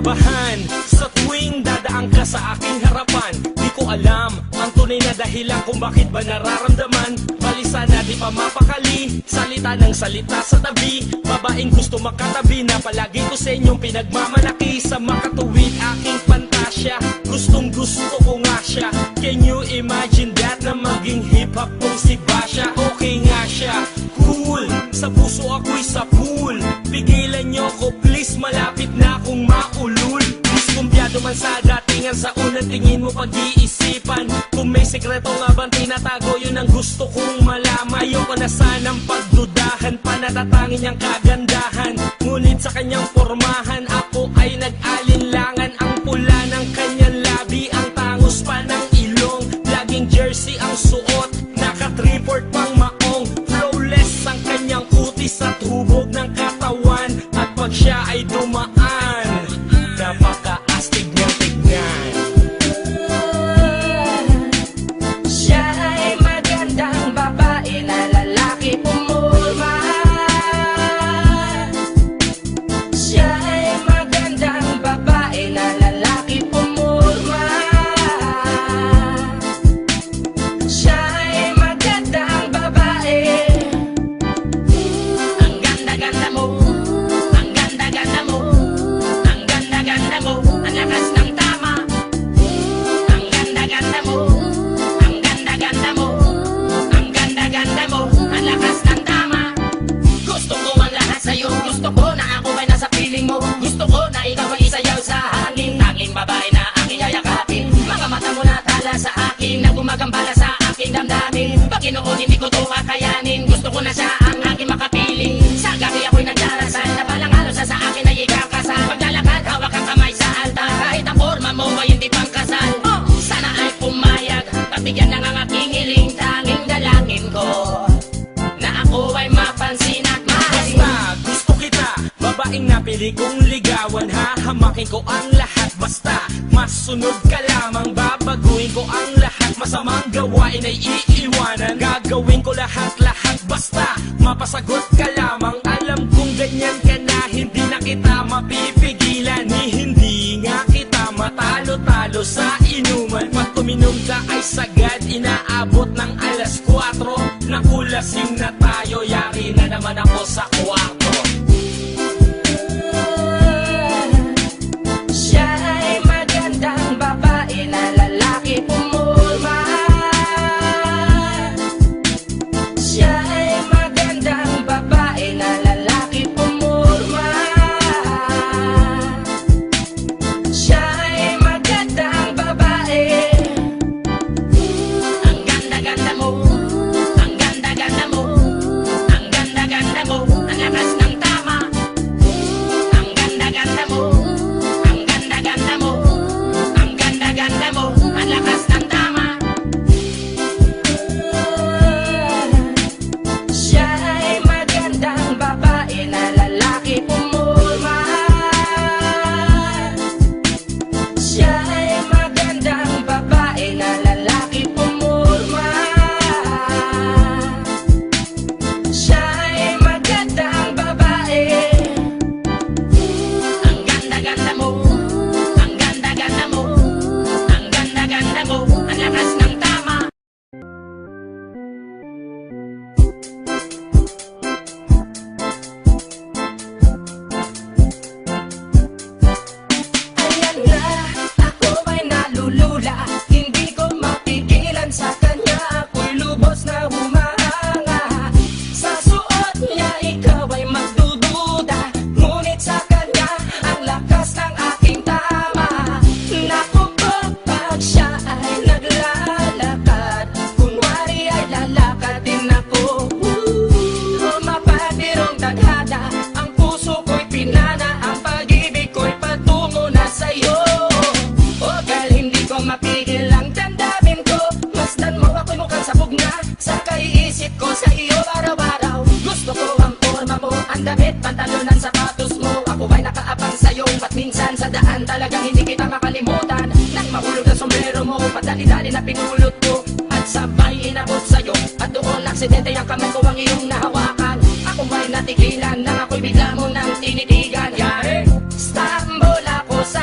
kinakabahan sa tuwing dadaan ka sa aking harapan. Di ko alam ang tunay na dahilan kung bakit ba nararamdaman. Balisa na di pa mapakali, salita ng salita sa tabi. Babaeng gusto makatabi na palagi ko sa inyong pinagmamalaki. Sa makatuwid aking pantasya, gustong gusto ko nga siya. Can you imagine that na maging hip-hop kong si Basha? Okay nga siya, cool, sa puso ako'y sa pool. Pigilan nyo ko please, malapit na akong maulul. Diskumpiyado man sa datingan, sa unang tingin mo pag-iisipan. Kung may sekreto nga bang tinatago, yun ang gusto kong malaman. Ayoko na sanang pagdudahan pa, natatangin niyang kagandahan. Ngunit sa kanyang pormahan, ako ay nag-alinlangan. Ang pula ng kanyang labi, ang tangos pa ng ilong. Laging jersey ang suot, naka-3-port pang maong. Flawless ang kanyang kutis at hubog ng katawan. At pag siya ay dumaan, napaka-astig niyang tignan. Siya ay magandang babae na lalaki pumulma. Siya ay magandang babae na lalaki pumulma. Siya ay magandang babae. Ang ganda-ganda mo, ang ganda-ganda mo, ang ganda-ganda mo, ang lakas ng tama. Ang ganda-ganda mo, ang ganda-ganda mo, ang ganda-ganda mo, ang lakas ng tama. Gusto ko ang lahat sa'yo, gusto ko na ako ay nasa piling mo. Gusto ko na ikaw ay isayaw sa hangin. Tanging babae na aking yayakapin. Mga mata mo na tala sa akin, na gumagambala sa aking damdamin. Paginoon hindi ko to kakayanin, gusto ko na siya ang aking makapiling. Sa gabi ako'y nagdarasal, na palang halos sa akin ay ikakasal. Paglalakad, hawak ang kamay sa altar, kahit ang forma mo ay hindi pang kasal. Sana ay pumayag, pagbigyan ng ang aking hiling. Tanging dalangin ko, na ako ay mapansin at mahalin. Basta gusto kita, babaeng napili kong ligawan. Hahamakin ko ang lahat, basta masunod ka lamang. Babaguhin ko ang lahat, masamang gawain ay iiwanan. Gagawin ko lahat-lahat, basta mapasagot ka lamang. Alam kong ganyan ka na, hindi na kita mapipigilan. Hindi nga kita matalo-talo sa inuman. Pag tuminom ka ay sagad, inaabot ng alas 4. Nakulasing na tayo, yari na naman ako sa kwarto. Siya ay magandang babae na lalaki pumulma. Siya ay magandang babae na lalaki pumulma. Siya ay magandang babae. Ang ganda-ganda mo, ang ganda-ganda mo, ang ganda-ganda mo, ang lakas ng tama. Ang ganda-ganda mo, ang ganda-ganda mo, ang ganda-ganda mo, ang lakas ng tama. Siya ay magandang babae na lalaki pumulma. Siya ay magandang babae na lalaki pumulma. Siya ay magandang babae. Ang ganda-ganda mo, ang ganda-ganda mo, ang ganda-ganda mo, ang lakas ng tama. Ayan na, ako ay nalulula. Hindi ko mapigilan sa kanya, ako'y lubos na humahanga. Sa suot niya, ikaw ay magdududa. Ngunit sa kanya, ang lakas ng aking tama. Naku po, pag siya ay naglalakad, kunwari ay lalakad din ako. Mapapirong taghada, ang puso ko'y pinana, ang pag-ibig ko'y patungo na sa'yo. O dahil hindi ko mapigil ang damdamin ko, masdan mo ako'y mukhang sabog na sa kaiisip ko sa iyo araw-araw. Gusto ko ang forma mo, ang damit, pantalonan, sapatos mo. Ako ay nakaabang sa'yo, ba't minsan sa daan talagang hindi kita makalimutan. Nang mahulog ang sombrero mo, padali-dali na pinulot ko, at sabay inabot sa'yo. At doon aksidente ang kamay ko ang iyong nahawakan. Ako ay natigilan, nang ako'y bigla mo nang tinitigan. Yari, stumble ako sa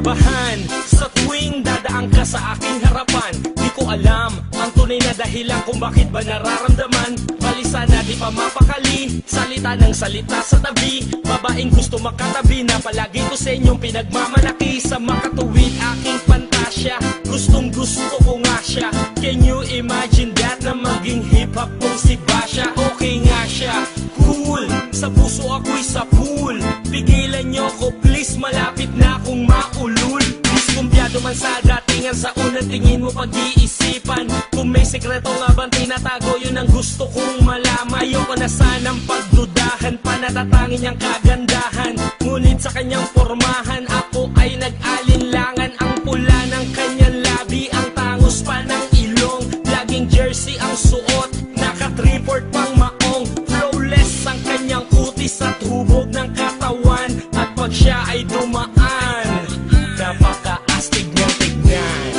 kinakabahan sa tuwing dadaan ka sa aking harapan. Di ko alam ang tunay na dahilan kung bakit ba nararamdaman. Balisa na di pa mapakali, salita ng salita sa tabi. Babaeng gusto makatabi na palagi ko sa inyong pinagmamalaki. Sa makatuwid aking pantasya, gustong gusto ko nga siya. Can you imagine that na maging hip-hop kong si Basha? Okay nga siya, cool, sa puso ako'y sa pool. Pigilan nyo ko please, malapit na akong maulul. Diskumpiyado man sa datingan, sa unang tingin mo pag-iisipan. Kung may sekreto nga bang tinatago, yun ang gusto kong malaman. Ayoko na sanang pagdudahan pa, natatangin niyang kagandahan. Ngunit sa kanyang pormahan, ako ay nag-alinlangan. Ang pula ng kanyang labi, ang tangos pa ng ilong. Laging jersey ang suot, naka-3-port pang maong. Flawless ang kanyang kutis at hubog ng katawan. At pag siya ay dumaan, napaka-astig niyang tignan.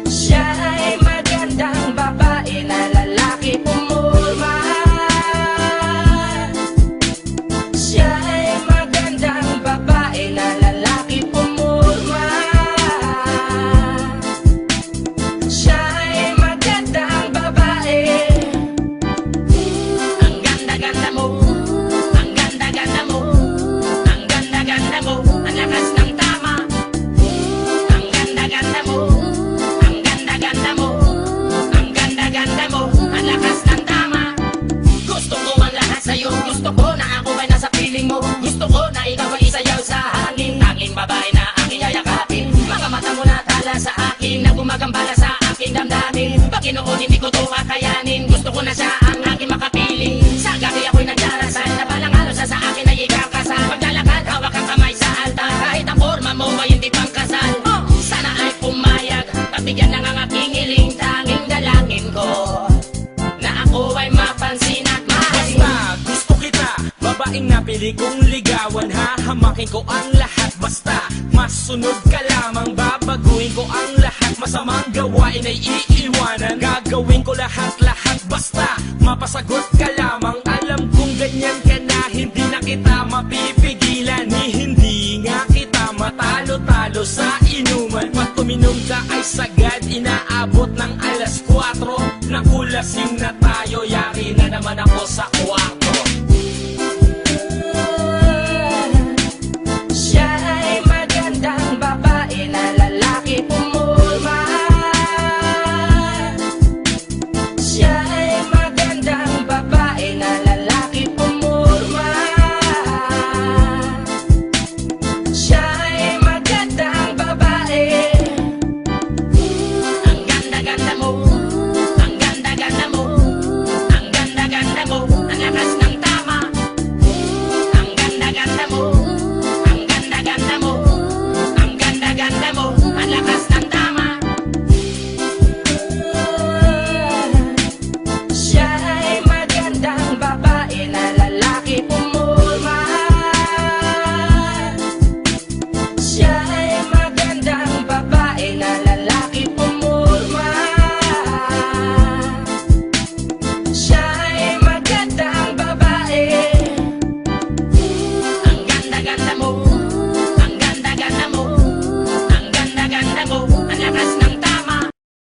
Siya ay magandang babae na lalaki pumulma. Siya ay magandang babae na lalaki pumulma. Siya ay magandang babae. Ang ganda-ganda mo, ang ganda-ganda mo, ang ganda-ganda mo, ang lakas ng tama. Ang ganda-ganda mo, ang ganda-ganda mo, ang ganda-ganda mo, ang lakas ng tama. Gusto ko ang lahat sa'yo, gusto ko na ako ay nasa piling mo. Gusto ko na ikaw ay isayaw sa hangin. Tanging babae na aking yayakapin. Mga mata mo na tala sa akin, na gumagambala sa aking damdamin. Pagkinoon hindi ko to kakayanin, gusto ko na siya ang aking makapiling. Sa gabi ako'y nagdarasal, na balang halos sa akin ay ikakasal. Paglalakad, hawak ang kamay sa altar, kahit ang forma mo ay hindi pang kasal. Sana ay pumayag, pagbigyan ng ang aking hiling. Tanging dalangin ko, na ako ay mapansin at mahalin. Basta gusto kita, babaeng napili kong ligawan. Hahamakin ko ang lahat, basta masunod ka lamang. Babaguhin ko ang lahat, masamang gawain ay iiwanan. Gagawin ko lahat-lahat, basta mapasagot ka lamang. Alam kong ganyan ka na, hindi na kita mapipigilan. Hindi nga kita matalo-talo sa inuman. Pag tuminom ka ay sagad